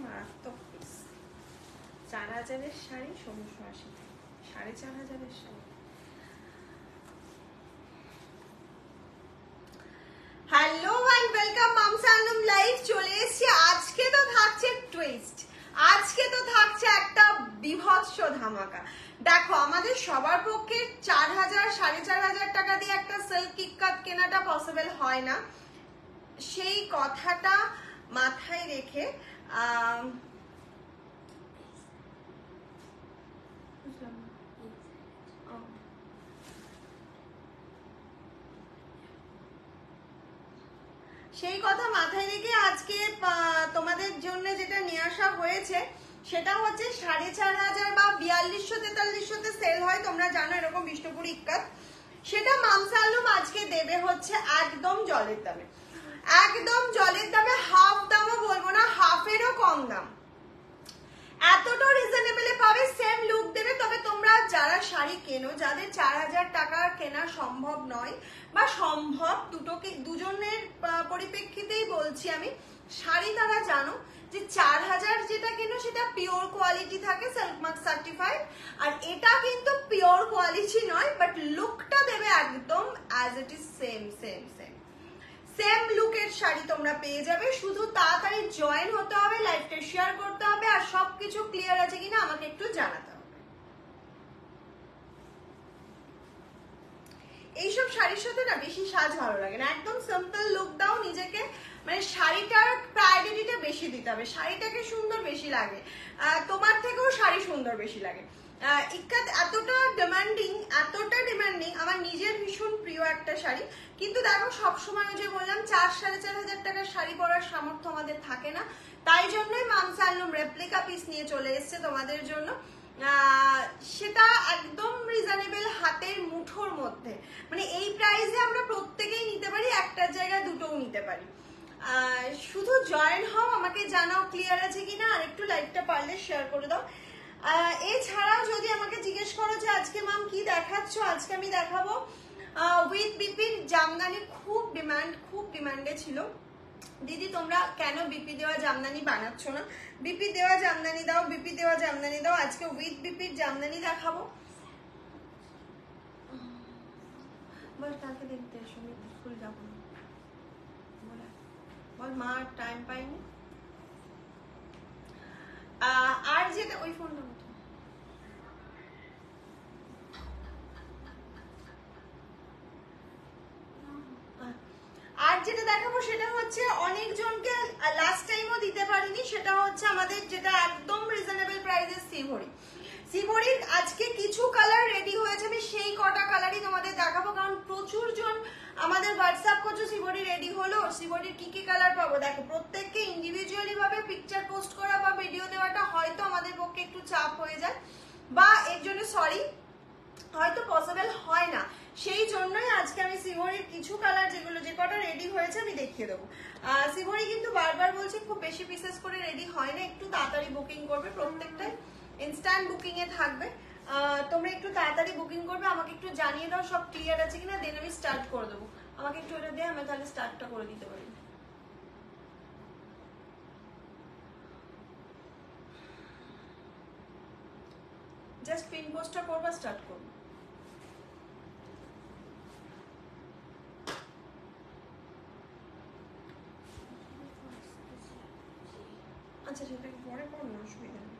মারাত্মক পিস। 4000-এর শাড়ি 1680, 4500-এর sari. Hello and welcome moms আলম লাইভ। চলে এসেছি। আজকে তো থাকছে টুইস্ট, আজকে তো থাকছে একটা বিভৎস ধামাকা। দেখো, আমাদের সবার পক্ষে 4000 4500 টাকা দিয়ে একটা সিল্ক কিটকাট কেনাটা পসিবল হয় না। সেই কথাটা মাথায় রেখে সেই কথা মাথায় রেখে আজকে তোমাদের জন্য যেটা নিয়ে আসা হয়েছে সেটা হচ্ছে 4500 বা 4200-4300-তে সেল হয়, তোমরা জানো এরকম বিষ্ণুপুরি ইক্কাত। সেটা মামস আলম আজকে দেবে হচ্ছে একদম জলের দামে, একদম জলের দামে। হাফ দামও বলবো না, হাফেরও কম দাম, এতটা রিজনেবলে পাবে, সেম লুক দেবে। তবে তোমরা যারা শাড়ি কেনো, যাদের 4000 টাকা কেনা সম্ভব নয় বা সম্ভব, দুজনের পরিপ্রেক্ষিতেই বলছি আমি, শাড়ি তারা জানো যে 4000 যেটা কেনো সেটা পিওর কোয়ালিটি থাকে, সিল্ক মার্ক সার্টিফাইড। আর এটা কিন্তু পিওর কোয়ালিটি নয়, বাট লুকটা দেবে একদম as it is same same same same লুকের শাড়ি তোমরা পেয়ে যাবে। শুধু তাড়াতাড়ি জয়েন হতে হবে, লাইভটা শেয়ার করতে হবে, আর সবকিছু ক্লিয়ার আছে কিনা আমাকে একটু জানাতে হবে। এইসব শাড়ির সাথে না বেশি সাজ ভালো লাগে না, একদম সিম্পল লুক দাও নিজেকে, মানে শাড়িটার প্রায়োরিটিটা বেশি দিতে হবে, শাড়িটাকে সুন্দর বেশি লাগে, তোমার থেকেও শাড়ি সুন্দর বেশি লাগে। ইক্কাত এতটা ডিমান্ডিং, আমার নিজের ভীষণ প্রিয় একটা শাড়ি। কিন্তু দেখো, সবসময় যে বললাম 4-4500 টাকার শাড়ি পরার সামর্থ্য আমাদের থাকে না, তাই জন্যই মামস আলম রেপ্লিকা পিস নিয়ে চলে এসছে তোমাদের জন্য। সেটা একদম রিজনেবল, হাতের মুঠোর মধ্যে, মানে এই প্রাইসে আমরা প্রত্যেকেই নিতে পারি, একটার জায়গায় দুটোও নিতে পারি। শুধু জয়েন হও, আমাকে জানাও ক্লিয়ার আছে কিনা, আর একটু লাইভটা পারলে শেয়ার করে দাও। এছাড়াও যদি আমাকে জিজ্ঞেস করো যে আজকে মাম কি দেখাচ্ছ, আজকে আমি দেখাবো উইথ বিপির জামদানি। খুব ডিমান্ডে ছিল, দিদি তোমরা কেন বিপি দেওয়া জামদানি বানাচ্ছ না, বিপি দেওয়া জামদানি দাও, বিপি দেওয়া জামদানি দাও। আজকে উইথ বিপির জামদানি দেখাবো। বল কালকে দেখতে এসো, আমি স্কুল যাবো না, বল মা টাইম পাইনি। আর যেটা ওই ফোনটা আর যেটা দেখাবো সেটা হচ্ছে অনেকজনকে লাস্ট টাইমও দিতে পারিনি, সেটা হচ্ছে আমাদের যেটা একদম রিজনেবল প্রাইসে সিভরির আজকে কিছু কালার রেডি হয়েছে, আমি সেই কটা কালারই তোমাদের দেখাবো, কারণ প্রচুর জন আমাদের হোয়াটসঅ্যাপ করছো সিভরি রেডি হলো, সিভরির কি কি কালার পাবো। দেখো, প্রত্যেককে ইন্ডিভিজুয়ালি ভাবে পিকচার পোস্ট করা বা ভিডিও দেওয়াটা হয়তো আমাদের পক্ষে একটু চাপ হয়ে যায়, বা এর জন্য সরি, হয়তো পসিবল হয় না। সেই জন্যই আজকে আমি সিভরির কিছু কালার যেগুলো যে কটা রেডি হয়েছে আমি দেখিয়ে দেবো। সিভরি কিন্তু বারবার বলছি খুব বেশি পিসেস করে রেডি হয় না, একটু তাড়াতাড়ি বুকিং করবে, প্রত্যেকটাই ইনস্ট্যান্ট বুকিং এ থাকবে। তোমরা একটু তাড়াতাড়ি বুকিং করবে, আমাকে একটু জানিয়ে দাও সব ক্লিয়ার আছে কিনা, দেন আমি স্টার্ট করে দেবো। আমাকে একটু এটা দিয়ে আমি তাহলে স্টার্টটা করে দিতে পারি। জাস্ট পিন পোস্টটা করবা, স্টার্ট করবো। আচ্ছা, সেটাকে পরে করো না, অসুবিধা নেই।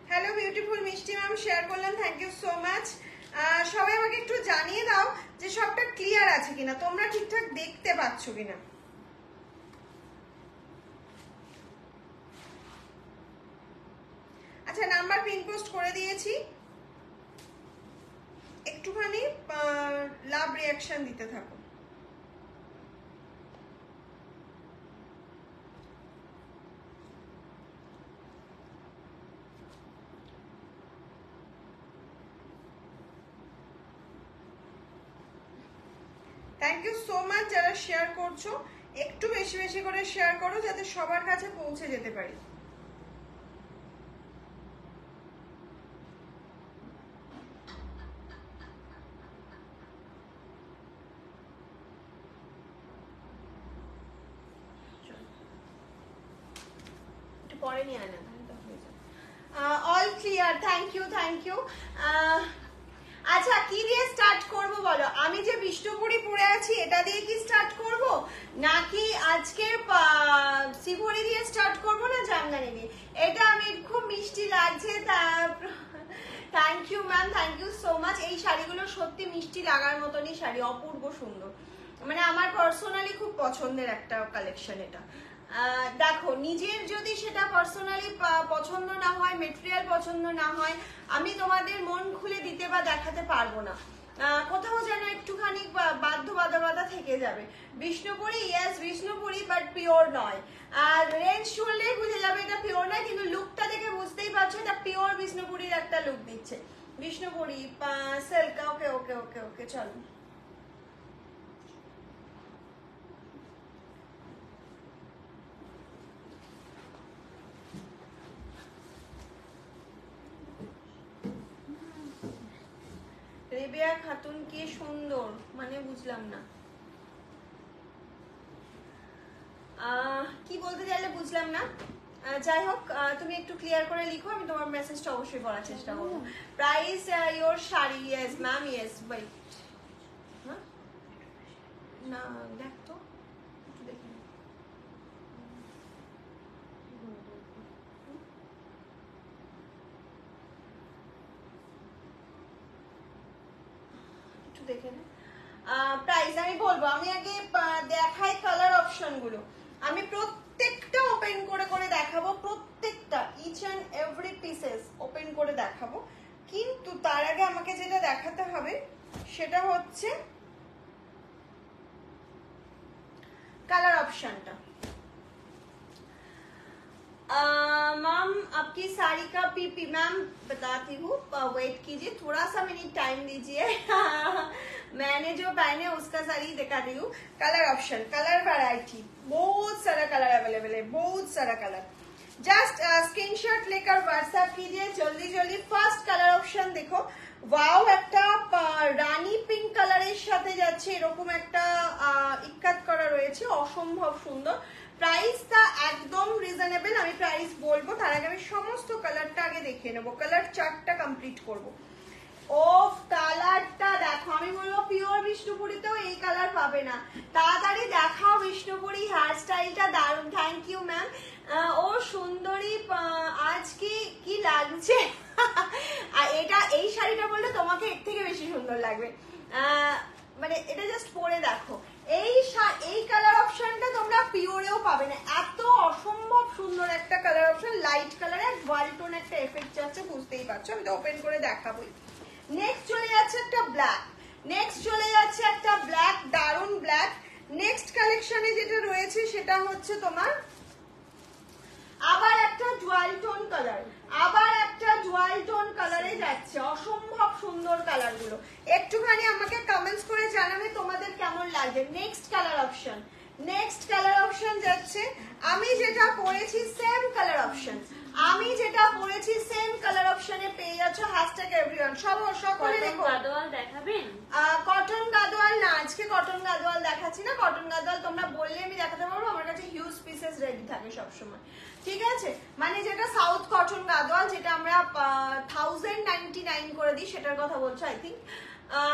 হ্যালো বিউটিফুল মিষ্টি ম্যাম, শেয়ার করলাম, থ্যাংক ইউ সো মাচ। সবাই আমাকে একটু জানিয়ে দাও যে সবটা ক্লিয়ার আছে কিনা, তোমরা ঠিকঠাক দেখতে পাচ্ছ কিনা। আচ্ছা, নাম্বার পিন পোস্ট করে দিয়েছি, একটুখানি লাভ রিয়াকশন দিতে থাকো। থ্যাংক ইউ সো মাচ যারা শেয়ার করছো, একটু বেশি বেশি করে শেয়ার করো যাতে সবার কাছে পৌঁছে যেতে পারি। পরে নিয়ে আয় না, all clear, thank you thank you. আচ্ছা কি দিয়ে স্টার্ট করব বলো? আমি যে বিষ্ণুপুরি পরে আছি এটা দিয়ে কি স্টার্ট করব, নাকি আজকের শিবহরি দিয়ে স্টার্ট করব, না জামদানি দিয়ে? এটা আমি খুব মিষ্টি লাগছে, thank you ma'am, thank you so much. এই শাড়িগুলো সত্যি মিষ্টি লাগার মতনই শাড়ি, অপূর্ব সুন্দর, মানে আমার পার্সোনালি খুব পছন্দের একটা কালেকশন এটা। দেখো নিজের যদি সেটা পার্সোনালি পছন্দ না হয়, মেটেরিয়াল পছন্দ না হয়, আমি তোমাদের মন খুলে দিতে বা দেখাতে পারবো না, কোথাও যেন একটুখানি বাধ্যবাধকতা থেকে যাবে। Bishnupuri, yes Bishnupuri, but pure নয়। আর রেঞ্জ শুনলেই বুঝে যাবে এটা পিওর নয়, কিন্তু লুকটা দেখে বুঝতেই পারছো এটা পিওর বিষ্ণুপুরির একটা লুক দিচ্ছে। বিষ্ণুপুরি সিল্ক, ওকে ওকে ওকে ওকে, চলো। রেবিয়া খাতুন কি সুন্দর, মানে বুঝলাম না কি বলতে চাইলে, বুঝলাম না। যাই হোক তুমি একটু ক্লিয়ার করে লিখো, আমি তোমার মেসেজটা অবশ্যই পড়ার চেষ্টা করবো। Price your sari, yes ma'am, yes bye. না দেখ তো, দেখি একটু দেখে নে। প্রাইস আমি বলবো, আমি আগে দেখাই কালার অপশন গুলো, আমি প্রত্যেকটা ওপেন করে করে দেখাবো, প্রত্যেকটা each and every pieces open করে দেখাবো। কিন্তু তার আগে আমাকে যেটা দেখাতে হবে সেটা হচ্ছে कलर ऑप्शन टा। मैम आपकी साड़ी का पीपी, मैम बताती हूँ, वेट कीजिए थोड़ा सा, मिनट टाइम दीजिए। मैंने जो पहने उसका साड़ी दिखाती हूँ। कलर ऑप्शन, कलर वैरायटी, बहुत सारा कलर अवेलेबल है, बहुत सारा कलर। जस्ट स्क्रीनशॉट लेकर व्हाट्सएप कीजिए जल्दी जल्दी। फर्स्ट कलर ऑप्शन देखो, ওয়াও, একটা রানী পিঙ্ক কালারের সাথে যাচ্ছে, এরকম একটা ইক্কাত করা রয়েছে, অসম্ভব সুন্দর। প্রাইসটা একদম রিজনেবল, আমি প্রাইস বলবো তার আগে আমি সমস্ত কালারটা আগে দেখিয়ে নেবো, কালার চার্টটা কমপ্লিট করবো। ওফ কালারটা দেখো, আমি বলবো পিওর বিষ্ণুপুরিতেও এই কালার পাবে না, তাড়াতাড়ি দেখাও বিষ্ণুপুরি। হেয়ার স্টাইলটা দারুণ, থ্যাংক ইউ ম্যাম। ও সুন্দরী, আজ কি লাগছে। এটা এই শাড়িটা বললে তোমাকে এর থেকে বেশি সুন্দর লাগবে, মানে এটা জাস্ট পরে দেখো। এই কালার অপশনটা তোমরা পিওরেও পাবে না, এত অসম্ভব সুন্দর একটা কালার অপশন, লাইট কালারে ওয়ালটন একটা এফেক্ট যাচ্ছে, বুঝতেই পারছো, আমি তো ওপেন করে দেখাবোই। নেক্সট চলে যাচ্ছে একটা ব্ল্যাক, নেক্সট চলে যাচ্ছে একটা ব্ল্যাক, দারুন ব্ল্যাক। নেক্সট কালেকশনে যেটা রয়েছে সেটা হচ্ছে তোমার আবার একটা জুয়াল টোন কালার, আবার একটা জুয়াল টোন কালারে যাচ্ছে, অসম্ভব সুন্দর কালার গুলো। একটুখানি আমাকে কমেন্টস করে জানাবে তোমাদের কেমন লাগছে। Next colour option, next colour option যাচ্ছে, আমি যেটা পরেছি সেম কালার অপশন, আমি যেটা পরেছি সেম কালার অপশনে পেয়ে যাচ্ছ। হ্যাশট্যাগ এভরিওয়ান, সকলে দেখো। গাদোয়াল দেখাবেন? কটন গাদোয়াল না, আজকে কটন গাদোয়াল দেখাচ্ছি না। কটন গাদোয়াল তোমরা বললে আমি দেখাতে পারবো, আমার কাছে হিউজ পিসেস রেডি থাকে সবসময়, ঠিক আছে? মানে যেটা সাউথ কটন গাদোয়াল, যেটা আমরা 1099 করে দিই, সেটার কথা বলছো আই থিঙ্ক।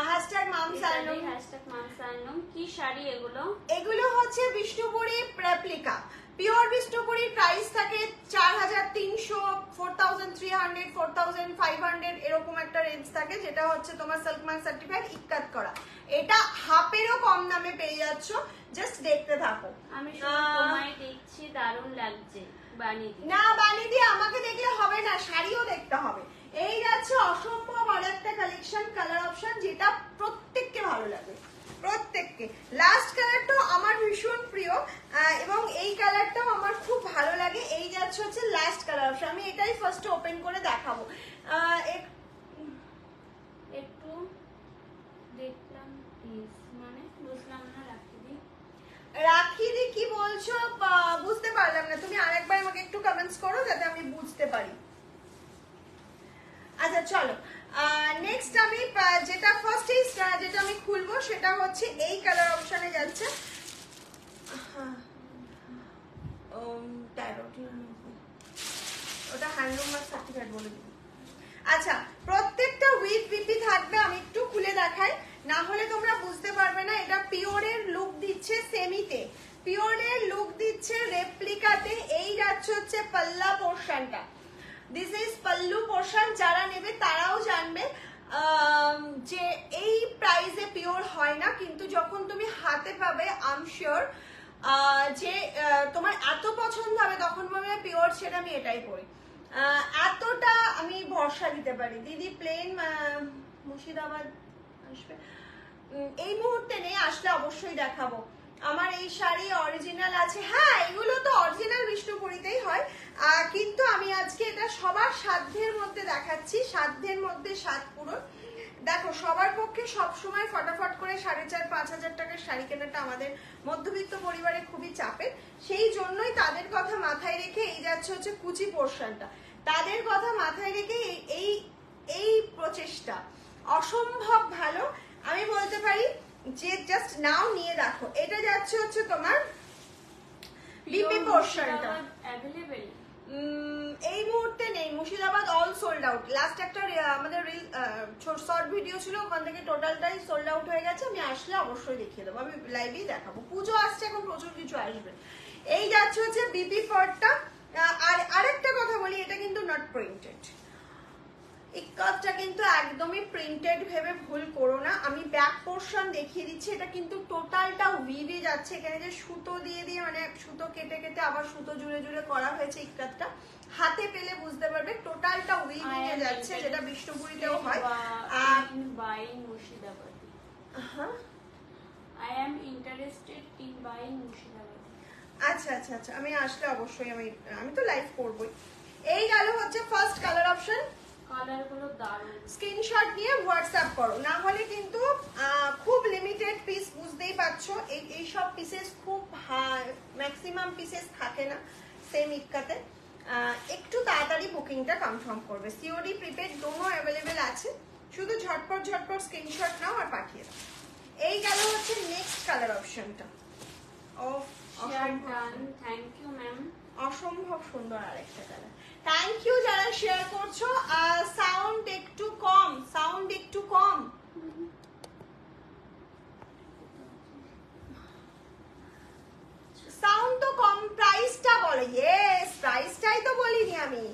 হ্যাশট্যাগ মামসানম, হ্যাশট্যাগ মামসানম। কি শাড়ি এগুলো? এগুলো হচ্ছে বিষ্ণুপুরি রেপ্লিকা, পিওর বিষ্ণুপুরির প্রাইস থাকে 4300, 4300, 4500 এরকম একটা রেঞ্জ থাকে, যেটা হচ্ছে তোমার সিল্ক মার্ক সার্টিফাইড ইক্কাত করা। এটা হাফেরও কম দামে পেয়ে যাচ্ছ, জাস্ট দেখতে থাকো। আমি তোমায় দেখছি, দারুণ লাগছে। বানিয়ে না বানিয়ে দিয়ে আমাকে দেখলে হবে না, শাড়িও দেখতে হবে। এই যাচ্ছে অসম্ভব আর একটা কালেকশন, কালার অপশন, যেটা প্রত্যেককে ভালো লাগে, প্রত্যেককে। লাস্ট কালারটাও আমার ভীষণ প্রিয় এবং এই কালারটাও আমার খুব ভালো লাগে। এই যাচ্ছে হচ্ছে লাস্ট কালার অপশন, আমি এটাই ফার্স্ট ওপেন করে দেখাবো। একটু দেখলাম, মানে বুঝলাম না। রাখি দি কি বলছো বুঝতে পারলাম না, তুমি আরেকবার আমাকে একটু কমেন্টস করো যাতে আমি বুঝতে পারি। আচ্ছা চলো, নেক্সট আমি যেটা ফার্স্ট যেটা আমি খুলবো সেটা হচ্ছে এই কালার অপশনে যাচ্ছে। ওটা হ্যান্ডলুম মার্ক সার্টিফিকেট বলে দিই। আচ্ছা, প্রত্যেকটা উইথ বিপি থাকবে, আমি একটু খুলে দেখাই, না হলে তোমরা বুঝতে পারবে না। এটা পিওরের লুক দিচ্ছে সেমিতে, পিওরের লুক দিচ্ছে রেপ্লিকাতে। এই যাচ্ছে হচ্ছে পাল্লা পোর্শনটা, দিস ইজ পাল্লু পোর্শন। যারা নেবে তারাও জানবে যে এই প্রাইসে পিওর হয় না, কিন্তু যখন তুমি হাতে পাবে আই এম শিওর যে তোমার এত পছন্দ হবে, তখন বলবে পিওর ছেড়ে আমি এটাই পরি। এতটা আমি ভরসা দিতে পারি। দিদি প্লেন মুর্শিদাবাদ আসবে এই মুহূর্তে নেই, আসলে অবশ্যই দেখাবো। আমার এই শাড়ি অরিজিনাল আছে, হ্যাঁ এগুলো তো অরিজিনাল বিষ্ণুপুরীতেই হয়, কিন্তু আমি আজকে এটা সবার সাধ্যের মধ্যে দেখাচ্ছি, সাধ্যের মধ্যে সাত পূরণ। দেখো, সবার পক্ষে সবসময় ফটাফট করে 4,500-5,000 টাকার শাড়ি কেনাটা আমাদের মধ্যবিত্ত পরিবারে খুবই চাপের। সেই জন্যই তাদের কথা মাথায় রেখে এই যাচ্ছে হচ্ছে কুচি পোর্শনটা, তাদের কথা মাথায় রেখে এই এই প্রচেষ্টা অসম্ভব ভালো। আমি বলতে পারি যে জাস্ট নাও নিয়ে দেখো, এটা যাচ্ছে হচ্ছে তোমার বিপি পোর্শনটা। অ্যাভেলেবল এই মুহূর্তে নেই, Murshidabad all sold out. Last একটা আমাদের শর্ট ভিডিও ছিল, ওখান থেকে টোটালটাই সোল্ড আউট হয়ে গেছে। আমি আসলে অবশ্যই দেখিয়ে দেবো, আমি লাইভেই দেখাবো। পুজো আসছে, এখন প্রচুর কিছু আসবে। এই যাচ্ছে হচ্ছে বিপি পার্টটা। আর আরেকটা কথা বলি, এটা কিন্তু নট প্রিন্টেড, এই কাজটা কিন্তু একদমই প্রিন্টেড ভেবে ভুল করো না। আমি ব্যাক পোর্শন দেখিয়ে দিচ্ছি, এটা কিন্তু টোটালটা উইভে যাচ্ছে। এখানে যে সুতো দিয়ে দিয়ে মানে সুতো কেটে কেটে আবার সুতো জুড়ে জুড়ে করা হয়েছে, এই কাজটা হাতে পেলে বুঝতে পারবে টোটালটা উইভে যাচ্ছে, যেটা বিষ্ণুপুরীতেও হয়। বাইং মুর্শিদাবাদ, হ্যাঁ, I am interested in buying Murshidabad. আচ্ছা আচ্ছা আচ্ছা, আমি আসলে অবশ্যই আমি তো লাইভ করবই। এই গেল হচ্ছে ফার্স্ট কালার অপশন। কালারগুলো দারুণ। স্ক্রিনশট নিয়ে হোয়াটসঅ্যাপ করো, না হলে কিন্তু খুব লিমিটেড পিস, বুঝতেই পারছো এই সব পিসেস খুব ম্যাক্সিমাম পিসেস থাকে না সেম ইক্কাতে। একটু তাড়াতাড়ি বুকিংটা কনফার্ম করবে। সিওডি প্রিপেড দোনো অ্যাভেলেবেল আছে, শুধু ঝটপট ঝটপট স্ক্রিনশট নাও আর পাঠিয়ে দাও। এই গেল হচ্ছে নেক্সট কালার অপশনটা। Thank you ma'am. অসম্ভব সুন্দর আরেকটা কালার। থ্যাংক ইউ যারা শেয়ার করছো। সাউন্ড একটু কম, সাউন্ড একটু কম। সাউন্ড তো কম। প্রাইসটা বলো। ইয়েস, প্রাইসটাই তো বলিনি আমি।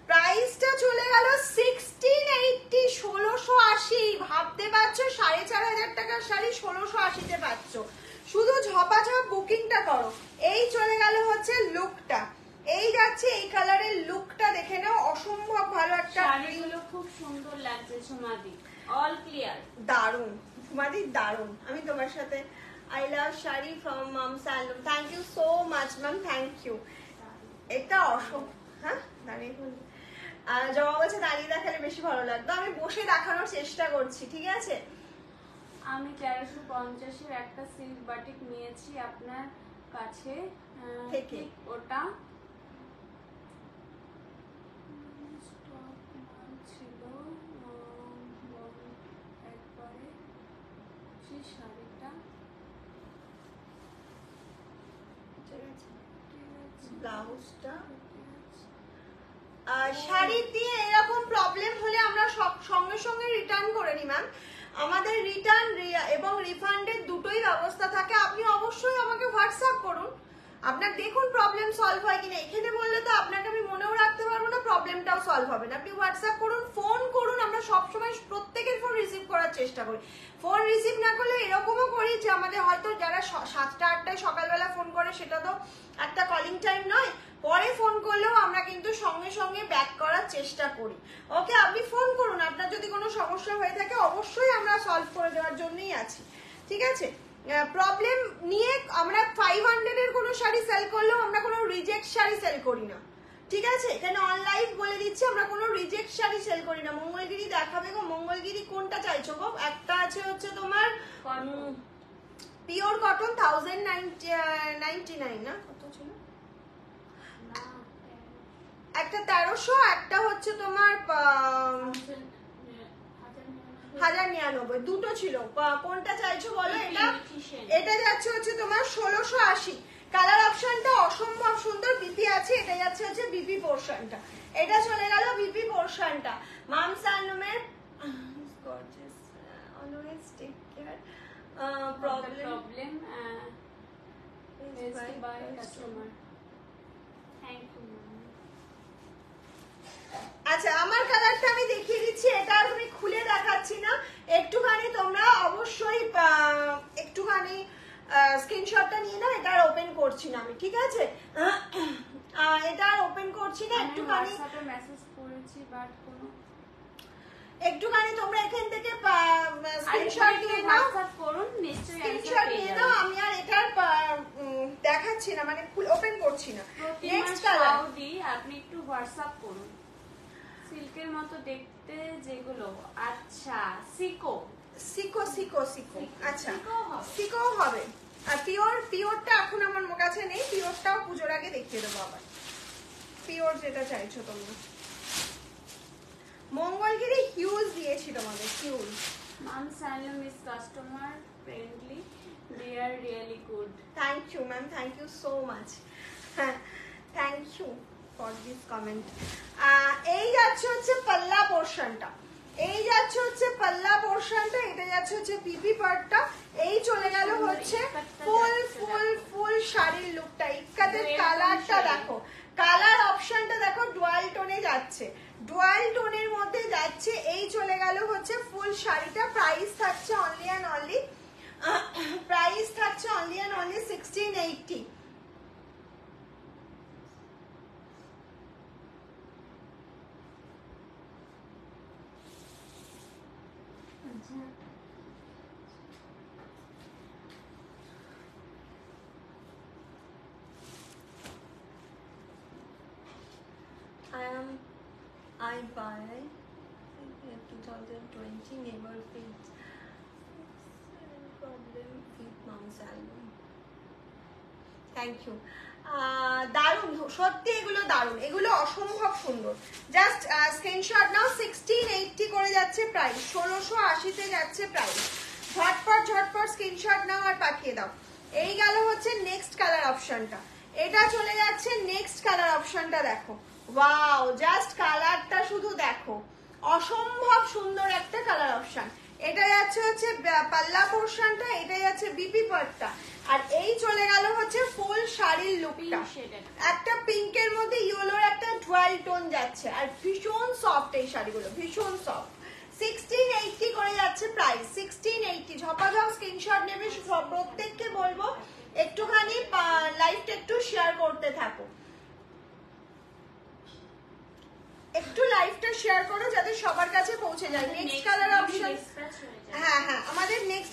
প্রাইসটা চলে গেল 1680, 1680। ভাবতে পারছো 4,500 টাকার শাড়ি 1680-তে পাচ্ছ। শুধু ঝপাঝপ বুকিংটা করো। এই চলে গেল হচ্ছে লুকটা, এই যাচ্ছে এই কালারের লুকটা দেখে নাও, অসম্ভব ভালো একটা। শাড়িগুলো খুব সুন্দর লাগছে সুমাদি, অল ক্লিয়ার, দারুন সুমাদি, দারুন। আমি তোমার সাথে আই লাভ শাড়ি ফ্রম মাম স্যান্ডম। Thank you so much ma'am, thank you. এটা হ্যাঁ দাঁড়িয়ে জমা বলছে দাঁড়িয়ে দেখালে বেশি ভালো লাগতো। আমি বসে দেখানোর চেষ্টা করছি, ঠিক আছে। আমি 1350-এর একটা সিল্ক বাটিক নিয়েছি আপনার কাছে থেকে। ওটা ছিল একবারে সেই শাড়িটা, ব্লাউজটা শাড়ি দিয়ে এরকম প্রবলেম হলে আমরা সঙ্গে সঙ্গে রিটার্ন করে নিই ম্যাম। আমাদের রিটার্ন এবং রিফান্ডের দুটোই ব্যবস্থা থাকে। আপনি অবশ্যই আমাকে হোয়াটসঅ্যাপ করুন, আপনার দেখুন প্রবলেম সলভ হয় কিনা। এখানে বললে তো আপনাকে আমি মনেও রাখতে পারবো না, প্রবলেমটাও সলভ হবে না। আপনি হোয়াটসঅ্যাপ করুন, ফোন করুন, আমরা সবসময় প্রত্যেকের ফোন রিসিভ করার চেষ্টা করি। ফোন রিসিভ না করলে এরকমও করি যে আমাদের হয়তো যারা 7টা-8টায় সকালবেলা ফোন করে, সেটা তো একটা কলিং টাইম নয়, পরে ফোন করলেও আমরা কিন্তু সঙ্গে সঙ্গে ব্যাক করার চেষ্টা করি। ওকে, আপনি ফোন করুন, আপনার যদি কোনো সমস্যা হয়ে থাকে অবশ্যই আমরা সলভ করে দেওয়ার জন্যই আছি, ঠিক আছে। প্রবলেম নিয়ে আমরা 500-এর কোনো শাড়ি সেল করলেও আমরা কোনো রিজেক্ট শাড়ি সেল করি না, ঠিক আছে। এখানে অনলাইন বলে দিচ্ছি, আমরা কোনো রিজেক্ট শাড়ি সেল করি না। মঙ্গলগিরি দেখাবে গো, মঙ্গলগিরি কোনটা চাইছো গো? একটা আছে হচ্ছে তোমার পিওর কটন 1099 না, কত ছিল? একটা 1300, একটা হচ্ছে তোমার 1099, দুটো ছিল। কোনটা চাইছো বলো? এটা যাচ্ছে হচ্ছে তোমার 1680। কালার অপশনটা অসম্ভব সুন্দর বিপি আছে। এটা যাচ্ছে হচ্ছে বিপি পোর্শনটা, এটা চলে গেল বিপি পোর্শনটা। মামস হ্যান্ডলুমের gorgeous, always take care. Problem is by customer. Thank you. আচ্ছা, আমার কালারটা আমি দেখিয়ে দিচ্ছি, এটা আর আমি খুলে দেখাচ্ছি না, একটুখানি তোমরা অবশ্যই একটুখানি স্ক্রিনশটটা নিয়ে নাও। এটা আর ওপেন করছি না আমি, ঠিক আছে? এটা আর ওপেন করছি না, একটুখানি মেসেজ করেছি বাট কোনো একটুখানি তোমরা এখান থেকে স্ক্রিনশট নিয়ে নাও, করুন নিশ্চয়ই স্ক্রিনশট নিয়ে নাও। আমি আর এটার দেখাচ্ছি না, মানে ওপেন করছি না। নেক্সট কালার আপনি একটু হোয়াটসঅ্যাপ করুন। সিল্কের মতো দেখতে যেগুলো, আচ্ছা সিকো সিকো সিকো সিকো, আচ্ছা সিকো হবে। আর পিওরটা এখন আমার কাছে নেই, পিওরটাও পুজোর আগে দেখিয়ে দেবো আবার। পিওর যেটা চাইছো তোমরা, মঙ্গলগিরি হিউজ দিয়েছি তোমাদের, huge. Mom Salem is customer friendly. They are really good. Thank you, ma'am. Thank you so much. Thank you for this comment. এই যাচ্ছে হচ্ছে পাল্লা পোর্শনটা, এই যাচ্ছে হচ্ছে পাল্লা পোর্শনটা, এটা যাচ্ছে হচ্ছে পিপি পার্টটা। এই চলে গেল হচ্ছে ফুল ফুল ফুল শাড়ির লুকটা। ইক্কাতের কালারটা দেখো, কালার অপশনটা দেখো, ডুয়াল টোনে যাচ্ছে, ডুয়াল টোনের মধ্যে যাচ্ছে। এই চলে গেল হচ্ছে ফুল শাড়িটা। প্রাইস থাকছে অনলি অ্যান্ড অনলি, প্রাইস থাকছে only and only 1680। I buy 2020 never fits problem with mom's album. Thank you. দারুণ, সত্যি এগুলো দারুণ, এগুলো অসম্ভব সুন্দর। জাস্ট স্ক্রিনশট নাও। 1680 করে যাচ্ছে প্রাইস, 1680-তে যাচ্ছে প্রাইস। ঝটপট ঝটপট স্ক্রিনশট নাও আর পাঠিয়ে দাও। এই গেল হচ্ছে নেক্সট কালার অপশনটা, এটা চলে যাচ্ছে নেক্সট কালার অপশনটা। দেখো ওয়াও, জাস্ট কালারটা শুধু দেখো, অসম্ভব সুন্দর একটা কালার অপশন। এটা যাচ্ছে হচ্ছে পাল্লা পোর্শনটা, এটা যাচ্ছে বিপি পার্টটা। আর এই চলে গেল হচ্ছে ফুল শাড়ির লুকটা, একটা পিঙ্কের মধ্যে ইয়েলোর একটা ডুয়াল টোন যাচ্ছে। আর ভীষণ সফট এই শাড়িগুলো, ভীষণ সফট। 1680 করে যাচ্ছে প্রাইস, 1680। ঝপাঝপ স্ক্রিনশট নেবে, প্রত্যেককে বলবো একটুখানি লাইভটা একটু শেয়ার করতে থাকো, একটু লাইভটা শেয়ার করো যাতে সবার কাছে পৌঁছে যায়। নেক্সট কালার অপশন, হ্যাঁ হ্যাঁ, আমাদের নেক্সট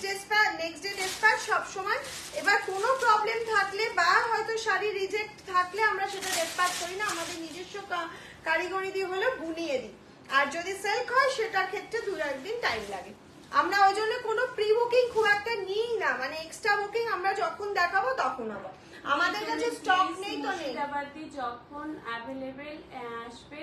ডে ডিসপ্যাচ সব সময়। এবার কোনো প্রবলেম থাকলে বা হয়তো শাড়ি রিজেক্ট থাকলে আমরা সেটা ডিসপ্যাচ করি না, আমাদের নিজস্ব কারিগরি দিয়ে হলো বুনিয়ে দিই। আর যদি সেলক হয় সেটার ক্ষেত্রে 2-1 দিন টাইম লাগে। আমরা ওই জন্য কোনো প্রি বুকিং খুব একটা নিই না, মানে এক্সট্রা বুকিং আমরা যখন দেখাবো তখন হবে। আমাদের কাছে স্টক নেই তো নেই, যখন অ্যাভেলেবেল আসবে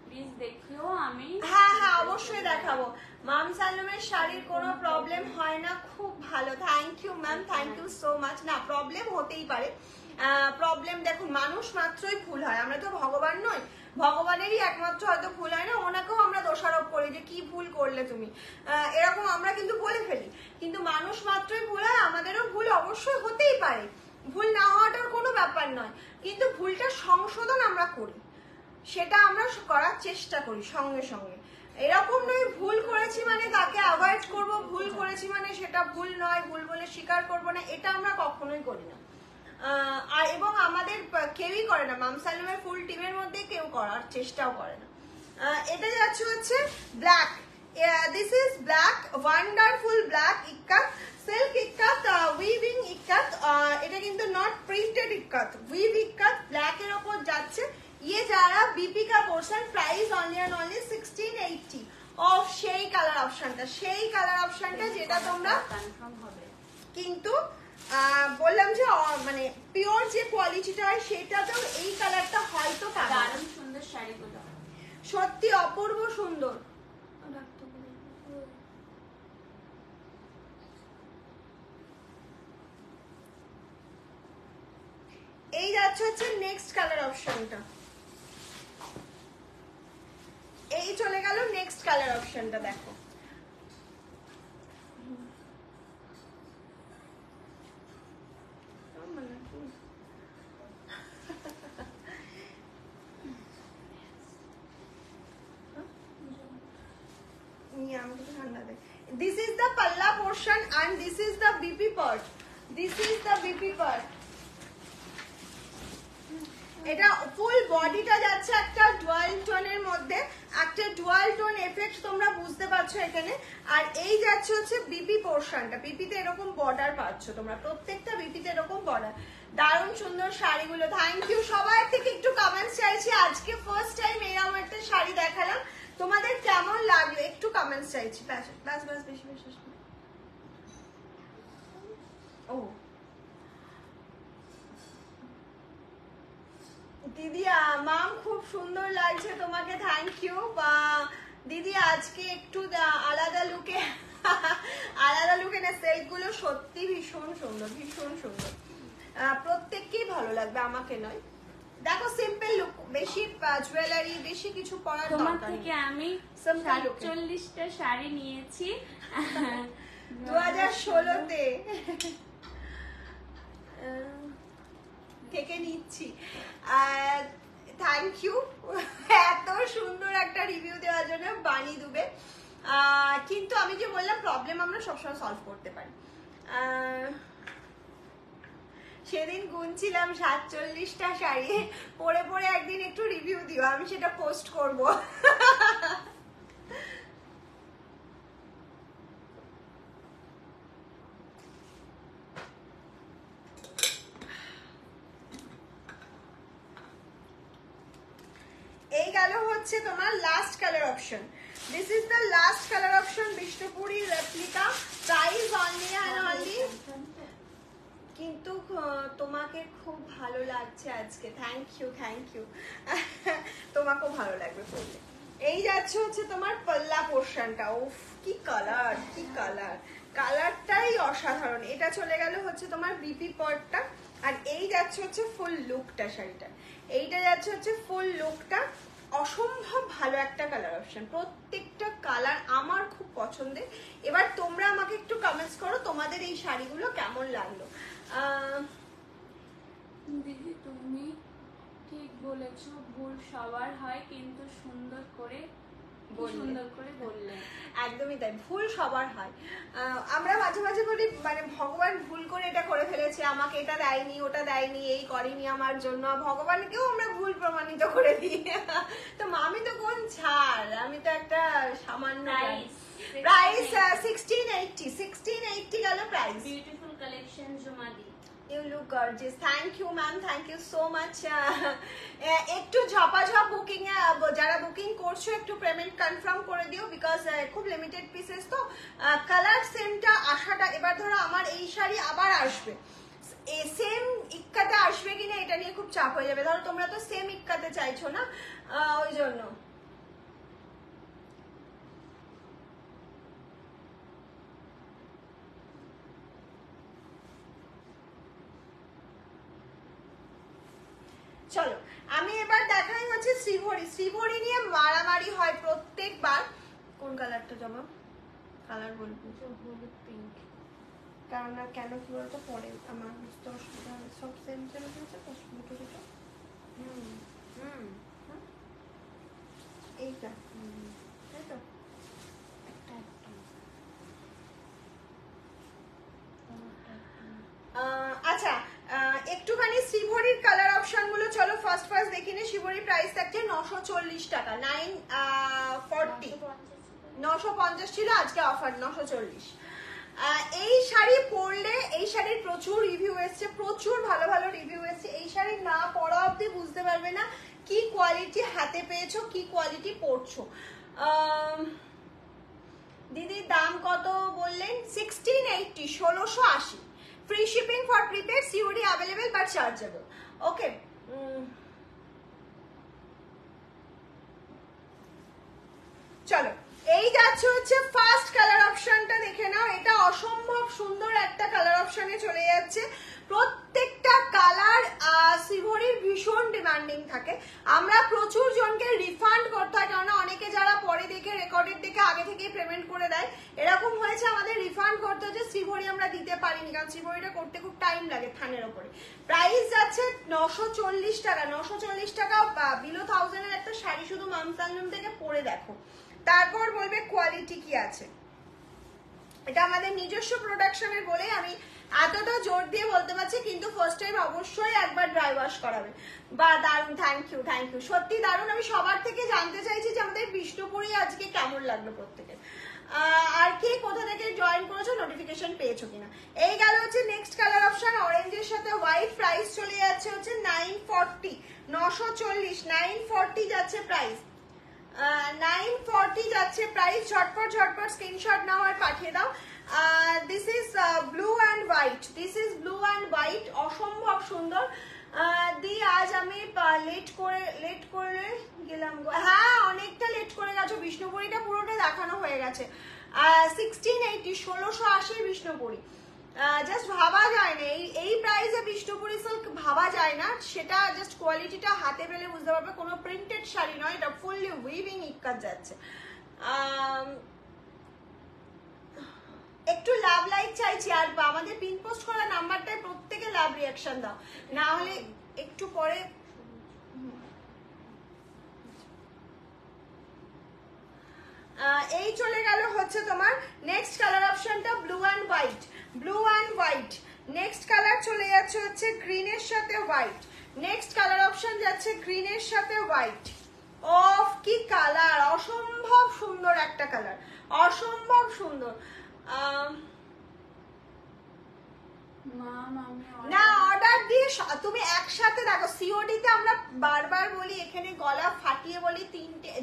প্লিজ দেখিও। আমি হ্যাঁ হ্যাঁ অবশ্যই দেখাবো। মাম সালমের শাড়ির কোনো প্রবলেম হয় না, খুব ভালো। Thank you ma'am, thank you so much. না প্রবলেম হতেই পারে, প্রবলেম দেখুন মানুষ মাত্রই ভুল হয়, আমরা তো ভগবান নই, ভগবানেরই একমাত্র হয়তো ভুল হয় না, ওনাকেও আমরা দোষারোপ করি যে কি ভুল করলে তুমি, এরকম আমরা কিন্তু বলে ফেলি। কিন্তু মানুষ মাত্রই ভুল হয়, আমাদেরও ভুল অবশ্যই হতেই পারে, ভুল না হওয়াটার কোনো ব্যাপার নয়, কিন্তু ভুলটা সংশোধন আমরা করি, সেটা আমরা করার চেষ্টা করি সঙ্গে সঙ্গে। এরকম নয় ভুল করেছি মানে তাকে অ্যাভয়েড করব, ভুল করেছি মানে সেটা ভুল নয়, ভুল বলে স্বীকার করব না, এটা আমরা কখনোই করি না। আর এবং আমাদের কেউই করে না, মাম সালমের ফুল টিমের মধ্যে কেউ করার চেষ্টাও করে না। এটা যাচ্ছে হচ্ছে black, this is black, wonderful black ikat, silk ikat, weaving ikat. এটা কিন্তু not printed ikat, weave ikat, black এর ওপর যাচ্ছে। ये যারা বিপিকা portion, price only and only 1680 off. সেই কালার অপশনটা, সেই কালার অপশনটা যেটা তোমরা কনফার্ম হবে, কিন্তু বললাম যে মানে পিওর যে কোয়ালিটিটা হয় সেটাতেও এই কালারটা হয়তো পাবে। দারুণ সুন্দর শাড়িগুলো, সত্যি অপূর্ব সুন্দর। এই যাচ্ছে হচ্ছে নেক্সট কালার অপশনটা, এই চলে গেল নেক্সট কালার অপশনটা। দেখো this is the palla portion and this is the BP part, this is the BP part। এটা ফুল বডিটা যাচ্ছে একটা ডুয়াল টোনের মধ্যে, একটা ডুয়াল টোন এফেক্ট তোমরা বুঝতে পারছো এখানে। আর এই যাচ্ছে হচ্ছে বিপি পোর্শনটা, বিপিতে এরকম বর্ডার পাচ্ছ তোমরা, প্রত্যেকটা বিপিতে এরকম বর্ডার। দারুণ সুন্দর শাড়িগুলো, থ্যাংক ইউ। সবার থেকে একটু কমেন্টস চাইছি, আজকে ফার্স্ট টাইম এরকম একটা শাড়ি দেখালাম, তোমাদের কেমন লাগলো একটু কমেন্টস চাইছি। ব্যাস ব্যাস ব্যাস, বেশি বেশি। ও দিদি মাম খুব সুন্দর লাগছে তোমাকে, থ্যাংক ইউ। দিদি আজকে একটু আলাদা লুকে আলাদা লুকে না, সেট গুলো সত্যি ভীষণ সুন্দর, ভীষণ সুন্দর, প্রত্যেককেই ভালো লাগবে, আমাকে নয়। দেখো সিম্পল লুক, বেশি জুয়েলারি বেশি কিছু পরার দরকার নেই। তোমার থেকে আমি 47টা শাড়ি নিয়েছি 2016-তে থেকে নিচ্ছি। থ্যাংক ইউ এত সুন্দর একটা রিভিউ দেওয়ার জন্য বানি দুবে। কিন্তু আমি যে বললাম প্রবলেম আমরা সবসময় সলভ করতে পারি। সেদিন গুনছিলাম 47টা শাড়ি, পরে পরে একদিন একটু রিভিউ দিও, আমি সেটা পোস্ট করব। এই গেল হচ্ছে তোমার last colour option, this is the last colour option, Bishnupuri replica, price only and only. কিন্তু তোমাকে খুব ভালো লাগছে আজকে, থ্যাংক ইউ থ্যাংক ইউ। তোমাকেও ভালো লাগবে পরলে। এই যাচ্ছে হচ্ছে তোমার পাল্লা পোর্শনটা, উফ কি কালার, কি কালার, কালারটাই অসাধারণ। এটা চলে গেল হচ্ছে তোমার বিপি পার্টটা, আর এই যাচ্ছে হচ্ছে ফুল লুকটা শাড়িটা, এইটা যাচ্ছে হচ্ছে ফুল লুকটা। অসম্ভব ভালো একটা কালার অপশন, প্রত্যেকটা কালার আমার খুব পছন্দের। এবার তোমরা আমাকে একটু কমেন্টস করো তোমাদের এই শাড়িগুলো কেমন লাগলো। দিদি তুমি ঠিক বলেছো, ভুল সবার হয়, কিন্তু সুন্দর করে বললে। একদমই তাই, ভুল সবার হয়। আমরা মাঝে মাঝে বলি মানে ভগবান ভুল করে এটা করে ফেলেছে, আমাকে এটা দেয়নি, ওটা দেয়নি, এই করেনি আমার জন্য, ভগবানকেও আমরা ভুল প্রমাণিত করে দিই। তো আমি তো কোন ছাড়, আমি তো একটা সামান্য প্রাইস 1680 গেল প্রাইস। বিউটিফুল কালেকশন জুমাদি। You look gorgeous. Thank you ma'am, thank you so much. একটু ঝপাঝপ বুকিং এ যারা বুকিং করছো একটু পেমেন্ট কনফার্ম করে দিও, বিকজ খুব লিমিটেড পিসেস তো। কালার সেমটা আসাটা, এবার ধরো আমার এই শাড়ি আবার আসবে, সেম ইক্কাতে আসবে কিনা এটা নিয়ে খুব চাপ হয়ে যাবে। ধরো তোমরা তো সেম ইক্কাতে চাইছো না, ওই জন্য। চলো আমি এবার দেখাই হচ্ছে শ্রীভরি। শ্রীভরি নিয়ে মারামারি হয় প্রত্যেকবার। কোন কালারটা জমা কালার বলবো? হলুদ পিঙ্ক। কারণ না কেন কি বলতো, পরে আমার বুঝতে অসুবিধা হয়, সব সেম সেম হয়েছে তো দুটো দুটো। এইটা তাই তো, আচ্ছা একটুখানি শ্রীভরির কালার অপশন গুলো চলো ফার্স্ট দেখি নে। শ্রীভরির প্রাইস থাকছে 940 টাকা, 940, 950 ছিল, আজকে অফার 940। এই শাড়ি পরলে, এই শাড়ির প্রচুর রিভিউ এসছে, প্রচুর ভালো ভালো রিভিউ এসছে। এই শাড়ি না পরা অবধি বুঝতে পারবে না কি কোয়ালিটি হাতে পেয়েছো, কি কোয়ালিটি পরছো। দিদির দাম কত বললেন? 1680, 1680। Free shipping for prepaid, COD available but chargeable. Okay, চলো এই যাচ্ছে হচ্ছে ফার্স্ট কালার অপশনটা, দেখে নাও। এটা অসম্ভব সুন্দর একটা কালার অপশনে চলে যাচ্ছে, প্রত্যেকটা কালার কালার সিভরির ভীষণ ডিমান্ডিং থাকে। আমরা প্রচুর জনকে রিফান্ড করতে হয়, কারণ অনেকে যারা পরে দেখে রেকর্ডেড দেখে আগে থেকেই পেমেন্ট করে দেয়, এরকম হয়েছে আমাদের রিফান্ড করতে হচ্ছে, শ্রীভরি আমরা দিতে পারিনি, কারণ শ্রীভরিটা করতে খুব টাইম লাগে থানের ওপরে। প্রাইস যাচ্ছে 940 টাকা। 940 টাকা বিলো 1000 এর একটা শাড়ি শুধু মামসালনুম থেকে পরে দেখো, তারপর বলবে কোয়ালিটি কি আছে। এটা আমাদের নিজস্ব প্রোডাকশনের বলে আমি এতটা জোর দিয়ে বলতে পারছি, কিন্তু ফার্স্ট টাইম অবশ্যই একবার ড্রাই ওয়াশ করাবে। বা দারুন, থ্যাংক ইউ থ্যাংক ইউ, সত্যি দারুন। আমি সবার থেকে জানতে চাইছি যে আমাদের বিষ্ণুপুরি আজকে কেমন লাগলো প্রত্যেকের, আর কে কোথা থেকে জয়েন করেছো, নোটিফিকেশন পেয়েছো কিনা। এই গেল হচ্ছে নেক্সট কালার অপশন, অরেঞ্জের সাথে হোয়াইট। প্রাইস চলে যাচ্ছে হচ্ছে 940, 940, 940 যাচ্ছে প্রাইস, 940 যাচ্ছে প্রাইস। ঝটপট ঝটপট স্ক্রিনশট নাও আর পাঠিয়ে দাও। This is blue and white, this is blue and white, অসম্ভব সুন্দর। দি আজ আমি লেট করে গেলাম গো, হ্যাঁ অনেকটা লেট করে গেছো, বিষ্ণুপুরিটা পুরোটা দেখানো হয়ে গেছে। 1680, 1680 বিষ্ণুপুরি, জাস্ট ভাবা যায় না এই প্রাইসে বিষ্ণুপুরি সিল্ক, ভাবা যায় না। সেটা জাস্ট কোয়ালিটিটা হাতে পেলে বুঝতে পারবে, কোনো প্রিন্টেড শাড়ি নয়, এটা ফুললি উইভিং ইক্কাত যাচ্ছে। একটু লাভ লাইক চাইছি, আর আমাদের পিন পোস্ট করা নাম্বারটায় প্রত্যেকে লাভ রিয়াকশন দাও, না হলে একটু পরে এই চলে গেল হচ্ছে তোমার নেক্সট কালার অপশনটা blue and white, blue and white. Next colour চলে যাচ্ছে হচ্ছে গ্রিনের সাথে হোয়াইট, নেক্সট কালার অপশন যাচ্ছে গ্রিনের সাথে হোয়াইট। অফ কি কালার, অসম্ভব সুন্দর একটা কালার, অসম্ভব সুন্দর। না অর্ডার দিয়ে তুমি একসাথে দেখো, সিওডি তে আমরা বারবার বলি, এখানে গলা ফাটিয়ে বলি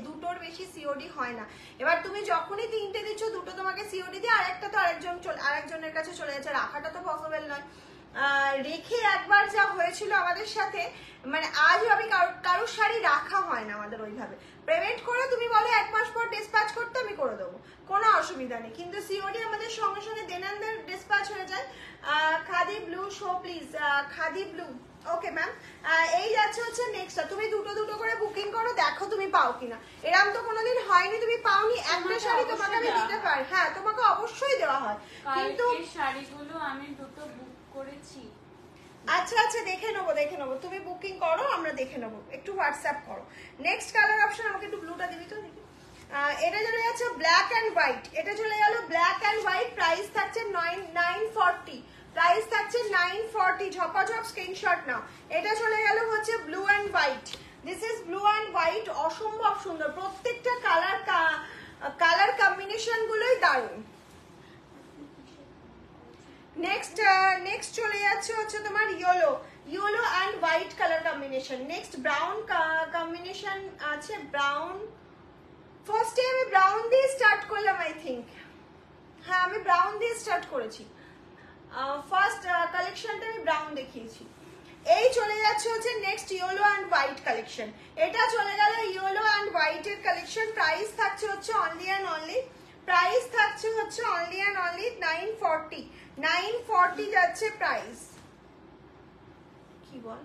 দুটোর বেশি সিওডি হয় না। এবার তুমি যখনই 3টে দিচ্ছ, দুটো তোমাকে সিওডি দিয়ে, আরেকটা তো আরেকজনের কাছে চলে যাচ্ছে, রাখাটা তো পসিবল নয়। রেখে একবার যা হয়েছিল আমাদের সাথে, মানে আজও আমি কারোর শাড়ি রাখা হয় না আমাদের ওইভাবে। পেমেন্ট করে তুমি বলো 1 মাস পর ডিসপ্যাচ করতে, আমি করে দেবো, কোনো অসুবিধা নেই, কিন্তু সিওডি আমাদের সঙ্গে সঙ্গে দেনানদের ডিসপ্যাচ হয়ে যায়। Khadi blue show please, khadi blue, okay ma'am. এই যাচ্ছে হচ্ছে নেক্সট, তুমি দুটো দুটো করে বুকিং করো, দেখো তুমি পাও কিনা। এরকম তো কোনোদিন হয়নি তুমি পাওনি, একটা শাড়ি তোমাকে আমি দিতে পারি, হ্যাঁ তোমাকে অবশ্যই দেওয়া হয়, কিন্তু শাড়িগুলো আমি দুটো বুক করেছি। আচ্ছা আচ্ছা দেখে নেবো, তুমি বুকিং করো, আমরা দেখে নেবো, একটু হোয়াটসঅ্যাপ করো। নেক্সট কালার অপশন আমাকে একটু ব্লুটা দিবি তো, দেখি। এটা চলে যাচ্ছে ব্ল্যাক অ্যান্ড হোয়াইট, এটা চলে গেল ব্ল্যাক অ্যান্ড হোয়াইট। প্রাইস থাকছে 940, প্রাইস থাকছে 940, ঝপাঝপ স্ক্রিনশট নাও। এটা চলে গেল হচ্ছে blue and white, this is blue and white, অসম্ভব সুন্দর, প্রত্যেকটা কালার কম্বিনেশন গুলোই দারুণ। নেক্সট চলে যাচ্ছে হচ্ছে তোমার yellow and white colour combination. Next brown combination আছে, ব্রাউন। ফার্স্টে আমি ব্রাউন দিয়ে স্টার্ট করলাম আই থিঙ্ক, হ্যাঁ আমি ব্রাউন দিয়ে স্টার্ট করেছি, ফার্স্ট কালেকশনটা আমি ব্রাউন দেখিয়েছি। এই চলে যাচ্ছে হচ্ছে next yellow and white collection, এটা চলে গেল ইয়েলো অ্যান্ড হোয়াইট এর কালেকশন। প্রাইস থাকছে হচ্ছে অনলি অ্যান্ড অনলি, প্রাইস থাকছে হচ্ছে অনলি অ্যান্ড অনলি 940, 940 যাচ্ছে প্রাইস। কি বল,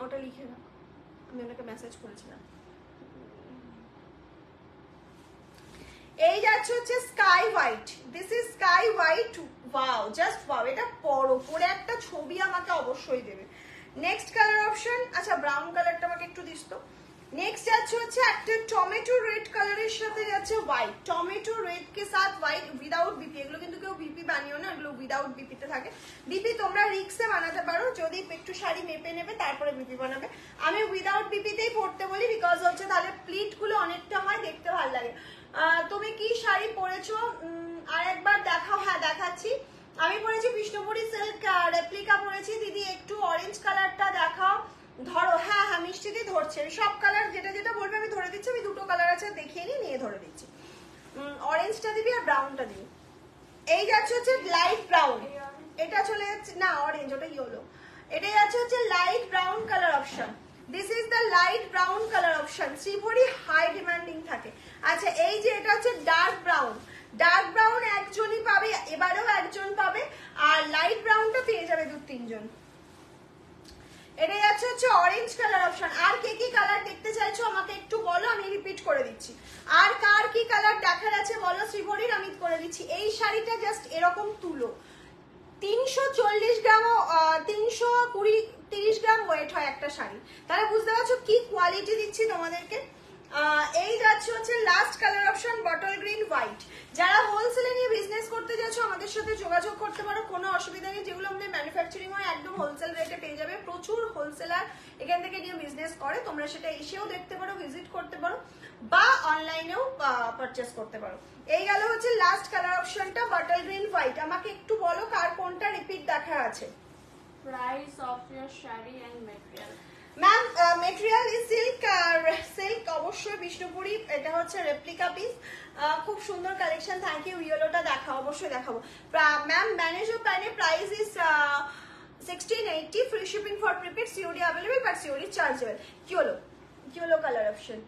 ওটা লিখে রাখ, আমি ওনাকে মেসেজ করেছিলাম। এই যাচ্ছে হচ্ছে sky white, this is sky white, wow just wow, এটা পরে একটা ছবি আমাকে অবশ্যই দেবে। নেক্সট কালার অপশন, আচ্ছা ব্রাউন কালারটা আমাকে একটু দিস তো। নেক্সট যাচ্ছে হচ্ছে একটা টমেটো রেড কালারের সাথে যাচ্ছে হোয়াইট, টমেটো রেড কে সাথ হোয়াইট উইদাউট বিপি। এগুলো কিন্তু কেউ বিপি বানিও না, এগুলো উইদাউট বিপিতে থাকে। বিপি তোমরা রিক্সে বানাতে পারো, যদি একটু শাড়ি মেপে নেবে তারপরে বিপি বানাবে। আমি উইদাউট বিপিতেই পড়তে বলি, বিকজ হচ্ছে তাহলে প্লিট গুলো অনেকটা হয়, দেখতে ভালো লাগে। তুমি কি শাড়ি পরেছো আর একবার দেখাও, হ্যাঁ দেখাচ্ছি। আমি পরেছি বিষ্ণুপুরি সিল্ক রেপ্লিকা পরেছি। দিদি একটু অরেঞ্জ কালারটা দেখাও, ধরো, হ্যাঁ হ্যাঁ মিষ্টিদি ধরছে, সব কালার যেটা যেটা বলবে আমি ধরে দিচ্ছি। আমি দুটো কালার আছে দেখিয়ে নিয়ে ধরে দিচ্ছি, অরেঞ্জটা দিবি আর ব্রাউনটা দিবি। এই যাচ্ছে হচ্ছে লাইট ব্রাউন, এটা চলে যাচ্ছে না অরেঞ্জ, ওটা ইয়েলো। এটা যাচ্ছে হচ্ছে light brown colour option, this is the light brown colour option, শ্রীভরি হাই ডিমান্ডিং থাকে। আচ্ছা এই যে এটা হচ্ছে ডার্ক ব্রাউন, ডার্ক ব্রাউন একজনই পাবে, এবারেও একজন পাবে, আর লাইট ব্রাউনটা পেয়ে যাবে 2-3 জন। হচ্ছে অরেঞ্জ কালার অপশন। আর কে কি কালার দেখতে চাইছো আমাকে একটু বলো, আমি রিপিট করে দিচ্ছি। আর কার কি কালার দেখার আছে বলো শ্রীভরির, আমি করে দিচ্ছি। এই শাড়িটা জাস্ট এরকম তুলো, 340 গ্রাম 320-30 গ্রাম ওয়েট হয় একটা শাড়ি, তাহলে বুঝতে পারছো কি কোয়ালিটি দিচ্ছি তোমাদেরকে। এই যাচ্ছে হচ্ছে last colour option bottle green white. যারা হোলসেলে নিয়ে বিজনেস করতে যাচ্ছ আমাদের সাথে যোগাযোগ করতে পারো, কোনো অসুবিধা নেই। যেগুলো আমাদের ম্যানুফ্যাকচারিং হয় একদম হোলসেল রেটে পেয়ে যাবে, প্রচুর হোলসেলার এখান থেকে নিয়ে বিজনেস করে, তোমরা সেটা এসেও দেখতে পারো, ভিজিট করতে পারো বা অনলাইনেও পারচেস করতে পারো। এই গেল হচ্ছে লাস্ট কালার অপশনটা বটল গ্রিন হোয়াইট। আমাকে একটু বলো কার কোনটা রিপিট দেখা আছে। Price of your sari and material. Ma'am material is silk, আর সিল্ক অবশ্যই বিষ্ণুপুরি, এটা হচ্ছে রেপ্লিকা পিস, খুব সুন্দর কালেকশন। Thank you. ইয়েলোটা দেখাও, অবশ্যই দেখাবো। ম্যাম ম্যানেজো প্যানে price is 1680, free shipping for prepaid, COD available but COD chargeable. Yellow color option.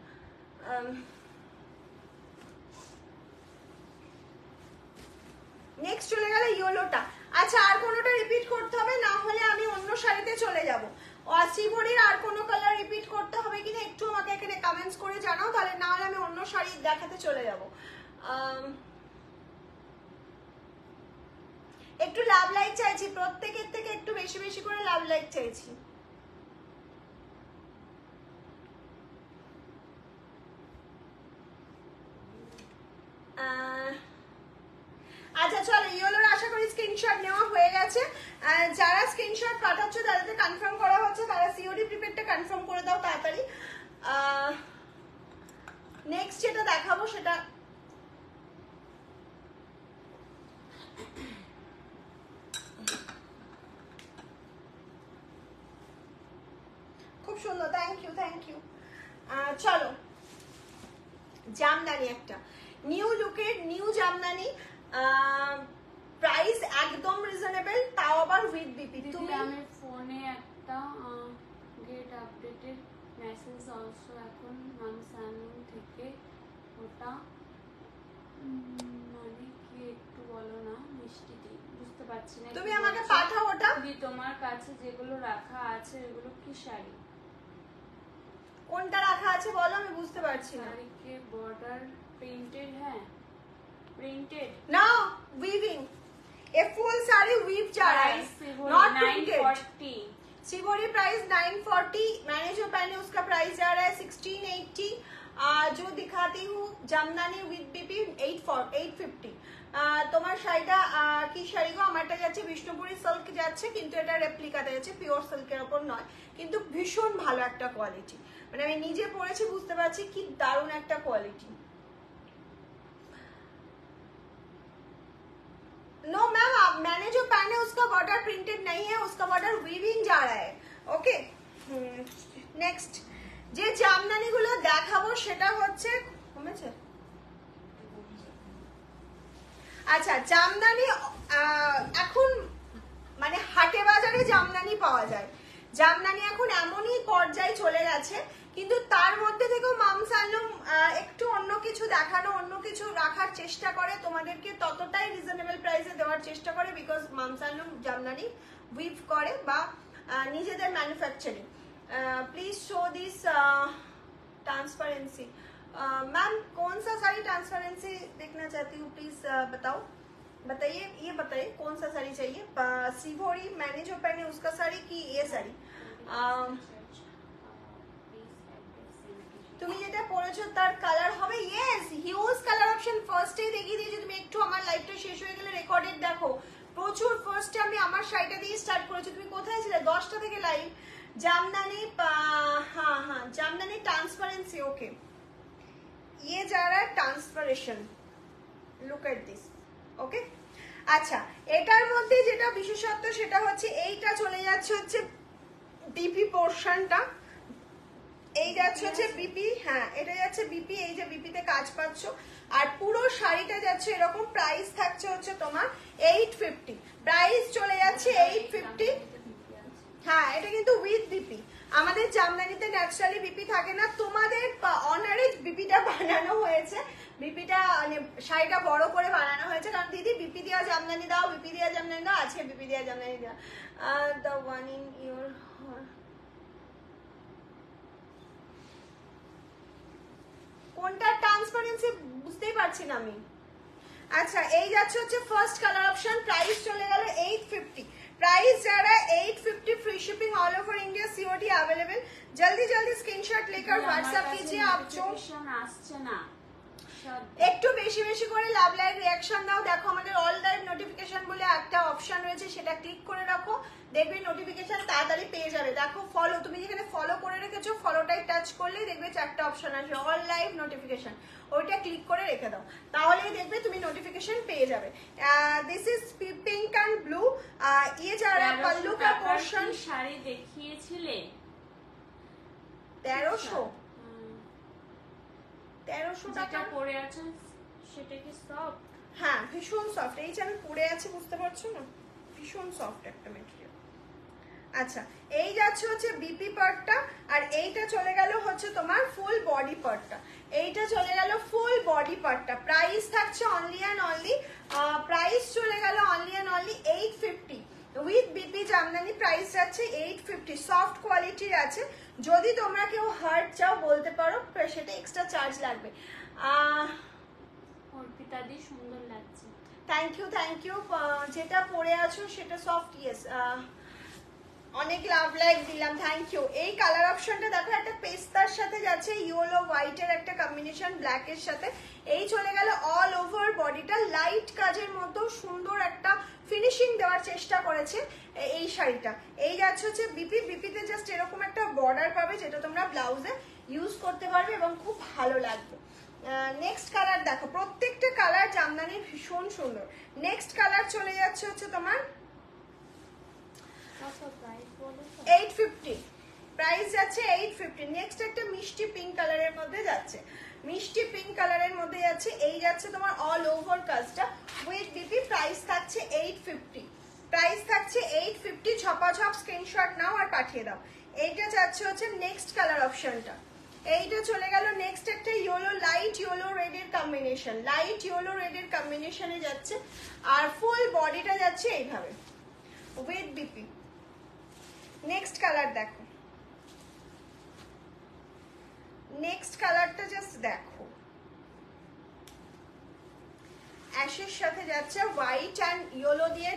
Next চলে গেল ইয়েলোটা। আচ্ছা আর কোনোটা রিপিট করতে হবে, না হলে আমি অন্য শাড়িতে চলে যাব। শ্রীভরির আর কোনো কালার রিপিট করতে হবে কিনা একটু আমাকে এখানে কমেন্টস করে জানাও, তাহলে না হলে আমি অন্য শাড়ি দেখাতে চলে যাব। একটু লাভ লাইক চাইছি, প্রত্যেকের থেকে একটু বেশি বেশি করে লাভ লাইক চাইছি। আচ্ছা চলো, ইয়েলোর আশা করি স্ক্রিনশট নেওয়া হয়ে গেছে। যারা স্ক্রিনশট পাঠাচ্ছ তাদের কনফার্ম করা হচ্ছে, তারা সিওডি প্রিপেডটা কনফার্ম করে দাও তাড়াতাড়ি। নেক্সট যেটা দেখাবো সেটা খুব সুন্দর, থ্যাংক ইউ। চলো জামদানি, একটা নিউ লুকের নিউ জামদানি, প্রাইস একদম রিজনেবল, তাও আবার উইথ বিপি। তুমি আমি ফোনে একটা গেট আপডেটেড মেসেজ অলসো এখন মানসানুন থেকে, ওটা মানে কি একটু বলো না মিষ্টি দি, বুঝতে পারছি না। তুমি আমাকে পাঠাও ওটা। তোমার কাছে যেগুলো রাখা আছে এগুলো কি শাড়ি? কোনটা রাখা আছে বলো, আমি বুঝতে পারছি না। শাড়ি কে বর্ডার প্রিন্টেড? হ্যাঁ প্রিন্টেড না, উইভিং, এ ফুল साड़ी वीव जा रहा है, नॉट प्रिंटेड। 940 शिवोरी प्राइस 940, मैंने जो पहने उसका प्राइस जा रहा है 1680। जो दिखाती हूँ জামদানি উইথ বিপি 850। তোমার শাড়িটা কি শাড়ি গো? আমারটা যাচ্ছে বিষ্ণুপুরি সিল্ক যাচ্ছে, কিন্তু এটা রেপ্লিকাতে যাচ্ছে, পিওর সিল্কের ওপর নয়, কিন্তু ভীষণ ভালো একটা কোয়ালিটি। মানে আমি নিজে পরেছি, বুঝতে পারছি কি দারুণ একটা কোয়ালিটি। नो मैम, मैंने जो पहने उसका बॉर्डर प्रिंटेड नहीं है, उसका बॉर्डर वीविंग जा रहा है। ओके नेक्स्ट যে জামদানি গুলো দেখাবো সেটা হচ্ছে কমেছে। আচ্ছা জামদানি এখন মানে হাটে বাজারে জামদানি পাওয়া যায়, জামদানি এখন এমনই পর্যায়ে চলে গেছে, কিন্তু তার মধ্যে থেকেও মামসালুম একটু অন্য কিছু দেখানো, অন্য কিছু রাখার চেষ্টা করে, তোমাদেরকে ততটাই রিজনেবল প্রাইসে দেওয়ার চেষ্টা করে, বিকজ মামসালুম জামদানি উইভ করে বা নিজেদের manufacturing. Please show this transparency. Ma'am कौन सा साड़ी ट्रांसपेरेंसी देखना चाहती हूँ, प्लीज बताओ, बताइए, ये बताइए कौन सा साड़ी चाहिए। शिवोरी मैंने जो पहने उसका साड़ी की ये साड़ी, তুমি যেটা পরেছো তার কালার হবে, ইয়েস হিউজ কালার অপশন। ফার্স্টেই দেখিয়ে দিয়েছি, তুমি একটু আমার লাইভটা শেষ হয়ে গেলে রেকর্ডেড দেখো, প্রচুর ফার্স্টে আমি আমার শাড়িটা দিয়ে স্টার্ট করেছি। তুমি কোথায় ছিলে? 10টা থেকে লাইভ। জামদানি, हाँ हाँ জামদানি ट्रांसपेरेंसी, ओके ये जा रहा है transpiration, look at this. Okay আচ্ছা এটার মধ্যে যেটা বিশেষত্ব সেটা হচ্ছে এইটা চলে যাচ্ছে হচ্ছে বিপি পোরশনটা, এই যাচ্ছে হচ্ছে বিপি, হ্যাঁ এটা যাচ্ছে বিপি, এই যে বিপিতে কাজ পাচ্ছ, আর পুরো শাড়িটা যাচ্ছে এরকম। প্রাইস থাকছে হচ্ছে তোমার 850, প্রাইস চলে যাচ্ছে 850। হ্যাঁ এটা কিন্তু উইথ বিপি, আমাদের জামদানিতে ন্যাচারালি বিপি থাকে না, তোমাদের অনারে বিপিটা বানানো হয়েছে, বিপিটা মানে শাড়িটা বড় করে বানানো হয়েছে, কারণ দিদি বিপি দেওয়া জামদানি দাও, বিপি দেওয়া জামদানি দাও, আজকে বিপি দেওয়া জামদানি দাও। দ্য ওয়ান ইন ইউর বলছে বুঝতেই পারছি না আমি। আচ্ছা এই যাচ্ছে হচ্ছে ফার্স্ট কালার অপশন, প্রাইস চলে গেল 850। प्राइस जा रहा है 850, free shipping all over India, COD available. जल्दी जल्दी स्क्रीनशॉट लेकर व्हाट्सएप कीजिए। आप जो আসছে না একটু বেশি বেশি করে লাভ লাইক রিঅ্যাকশন দাও। দেখো আমাদের অল লাইভ নোটিফিকেশন বলে একটা অপশন রয়েছে, সেটা ক্লিক করে রাখো, দেখবে নোটিফিকেশন তাড়াতাড়ি পেয়ে যাবে। দেখো ফলো, তুমি যেখানে ফলো করে রেখেছো ফলোটাই টাচ করলেই দেখবে চারটা অপশন আসবে, অল লাইভ নোটিফিকেশন, ওইটা ক্লিক করে রেখে দাও, তাহলেই দেখবে তুমি নোটিফিকেশন পেয়ে যাবে। This is pink and blue. ये जा रहा है पल्लू का पोर्शन। শাড়ি দেখিয়েছিলে 1300 টাকা পরে আছেন, সেটা কি সফট? হ্যাঁ ভীষণ সফট, এই যে আমি পরে আছি বুঝতে পারছো না, ভীষণ সফট একটা মেটেরিয়াল। আচ্ছা এই যাচ্ছে হচ্ছে বিপি পার্টটা, আর এইটা চলে গেল হচ্ছে তোমার ফুল বডি পার্টটা, এইটা চলে গেল ফুল বডি পার্টটা। প্রাইস থাকছে অনলি অ্যান্ড অনলি, প্রাইস চলে গেল only and only 850 with BP Jamdani. Price যাচ্ছে 850, সফট কোয়ালিটির আছে। যদি তোমরা কেউ হার্ড চাও বলতে পারো, সেটা এক্সট্রা চার্জ লাগবে। অর্পিতাদি সুন্দর লাগছে, থ্যাংক ইউ থ্যাংক ইউ। যেটা পরে আছো সেটা সফট, ইয়েস অনেক লাভ লাইক দিলাম, থ্যাংক ইউ। এই কালার অপশনটা দেখো একটা পেস্তার সাথে যাচ্ছে, ইয়েলো হোয়াইটের একটা কম্বিনেশন ব্ল্যাকের সাথে। এই চলে গেল অল ওভার বডিটা লাইট কাজের মতো সুন্দর একটা ফিনিশিং দেওয়ার চেষ্টা করেছে এই শাড়িটা। এই যাচ্ছে হচ্ছে বিপি, বিপিতে জাস্ট এরকম একটা বর্ডার পাবে যেটা তোমরা ব্লাউজে ইউজ করতে পারবে এবং খুব ভালো লাগবে। নেক্সট কালার দেখো, প্রত্যেকটা কালার জামদানি ভীষণ সুন্দর। নেক্সট কালার চলে যাচ্ছে হচ্ছে তোমার 850, প্রাইস যাচ্ছে 850। নেক্সট একটা মিষ্টি পিঙ্ক কালারের মধ্যে যাচ্ছে, মিষ্টি পিঙ্ক কালারের মধ্যে যাচ্ছে। এই যাচ্ছে তোমার অল ওভার কাজটা উইথ বিপি, প্রাইস থাকছে 850, প্রাইস থাকছে 850। ঝপাঝপ স্ক্রিনশট নাও আর পাঠিয়ে দাও। এইটা যাচ্ছে হচ্ছে নেক্সট কালার অপশনটা, এইটা চলে গেল নেক্সট একটা ইয়েলো, লাইট ইয়েলো রেডের কম্বিনেশন, লাইট ইয়েলো রেডের কম্বিনেশনে যাচ্ছে, আর ফুল বডিটা যাচ্ছে এইভাবে উইথ বিপি। নেক্সট কালার দেখো, নেক্সট কালারটা জাস্ট দেখো, অ্যাশের সাথে যাচ্ছে হোয়াইট অ্যান্ড ইয়েলো দিয়ে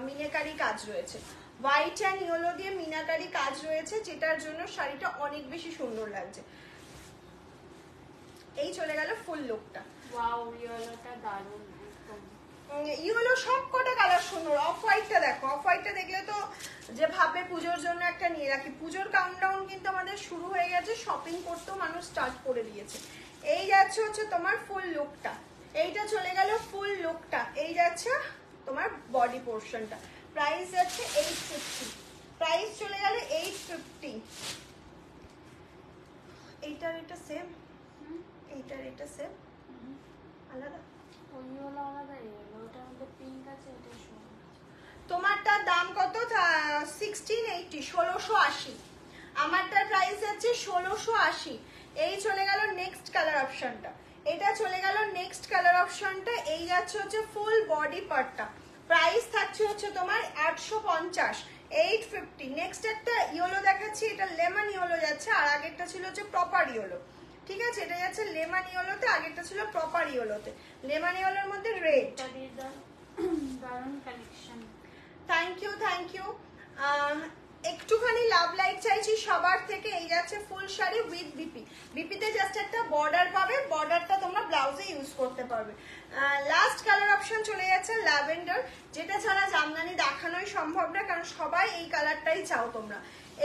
মিনাকারি কাজ রয়েছে, হোয়াইট অ্যান্ড ইয়েলো দিয়ে মিনাকারি কাজ রয়েছে, যেটার জন্য শাড়িটা অনেক বেশি সুন্দর লাগছে। এই চলে গেল ফুল লুকটা। ওয়াও ইয়েলোটা দারুণ, একদম ইয়েলো সব কটা কালার সুন্দর। অফ হোয়াইটটা দেখো, অফ হোয়াইটটা দেখলে তো যে ভাববে পুজোর জন্য একটা নিয়ে রাখি। পুজোর কাউন্টডাউন কিন্তু আমাদের শুরু হয়ে গেছে, শপিং করতেও মানুষ স্টার্ট করে দিয়েছে। এই যাচ্ছে হচ্ছে তোমার ফুল লুকটা, এইটা চলে গেল ফুল লুকটা। এই যাচ্ছে তোমার বডি পোর্শনটা, প্রাইস যাচ্ছে 850, প্রাইস চলে গেল 850। এইটার এটা সেম, এইটার এটা সেম, আলাদা। ইয়েলো আলাদা, ইয়েলোটার মধ্যে পিঙ্ক আছে, এটা সুন্দর। তোমারটার দাম কত? 1680, 1680। আমারটার প্রাইস আছে 1680। এই চলে গেল নেক্সট কালার অপশনটা, এটা চলে গেল নেক্সট কালার অপশনটা। এই যাচ্ছে হচ্ছে ফুল বডি পার্টটা, প্রাইস থাকছে হচ্ছে তোমার 850, 850। নেক্সট একটা ইয়েলো দেখাচ্ছি, এটা লেমন ইয়েলো যাচ্ছে, আর আগেরটা ছিল হচ্ছে প্রপার ইয়েলো, ঠিক আছে? এটা যাচ্ছে লেমন ইয়েলোতে, আগেরটা ছিল প্রপার ইয়েলোতে। লেমন ইয়েলোর মধ্যে রেড, দারুণ collection. Thank you thank you. একটুখানি লাভ লাইক চাইছি সবার থেকে। এই যাচ্ছে ফুল শাড়ি উইথ বিপি, বিপিতে জাস্ট একটা বর্ডার পাবে, বর্ডারটা তোমরা ব্লাউজে ইউজ করতে পারবে। লাস্ট কালার অপশন চলে যাচ্ছে ল্যাভেন্ডার, যেটা ছাড়া জামদানি দেখানোই সম্ভব না, কারণ সবাই এই কালারটাই চাও তোমরা।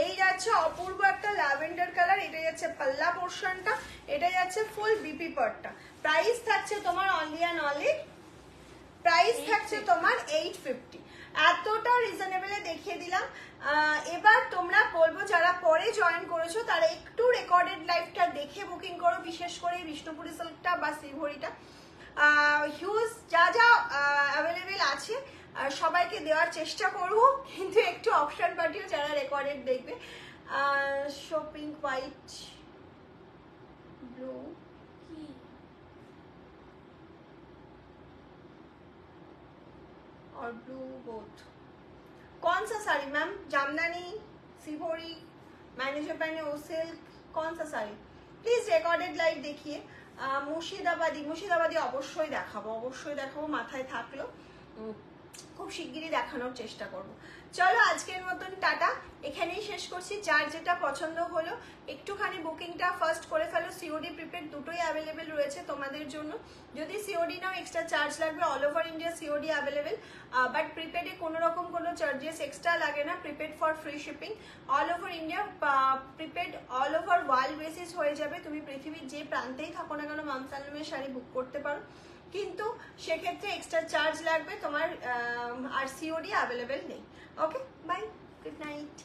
এই যাচ্ছে অপূর্ব একটা ল্যাভেন্ডার কালার, এটা যাচ্ছে পাল্লা পোর্শনটা, এটা যাচ্ছে ফুল বিপি পার্টটা। প্রাইস থাকছে তোমার অনলি অ্যান্ড অনলি, প্রাইস থাকছে তোমার 850। এতটা রিজনেবলে দেখিয়ে দিলাম। এবার তোমরা বলবো যারা পরে জয়েন করেছো তারা একটু রেকর্ডেড লাইভটা দেখে বুকিং করো, বিশেষ করে বিষ্ণুপুরি সিল্কটা বা শ্রীভরিটা। হিউজ যা যা অ্যাভেলেবেল আছে সবাইকে দেওয়ার চেষ্টা করবো, কিন্তু একটু অপশন পাঠিও যারা রেকর্ডেড দেখবে। শো পিঙ্ক, হোয়াইট, ব্লু, और ब्लू बोथ। कौन सा साड़ी मैम? जामदानी, सिभोरी, मैंने जो पहने वो सिल्क, कौन सा साड़ी? प्लीज रिकॉर्डेड लाइव देखिए। মুর্শিদাবাদি অবশ্যই দেখাবো, মাথায় থাকলো। খুব শিগগিরই দেখানোর চেষ্টা করব। চলো আজকের মতন টাটা, এখানেই শেষ করছি। যার যেটা পছন্দ হলো একটুখানি বুকিংটা ফার্স্ট করে ফেলো। সিওডি প্রিপেড দুটোই অ্যাভেলেবেল রয়েছে তোমাদের জন্য। যদি সিওডি নাও এক্সট্রা চার্জ লাগবে, all over India COD available, but প্রিপেডে কোনো রকম কোনো চার্জেস এক্সট্রা লাগে না। Prepaid for free shipping, all over India, prepaid all over world basis হয়ে যাবে। তুমি পৃথিবীর যে প্রান্তেই থাকো না কেন মাম সানলুমের শাড়ি বুক করতে পারো, কিন্তু সেক্ষেত্রে এক্সট্রা চার্জ লাগবে তোমার, আর সিওডি অ্যাভেলেবেল নেই। ওকে, বাই, গুড নাইট।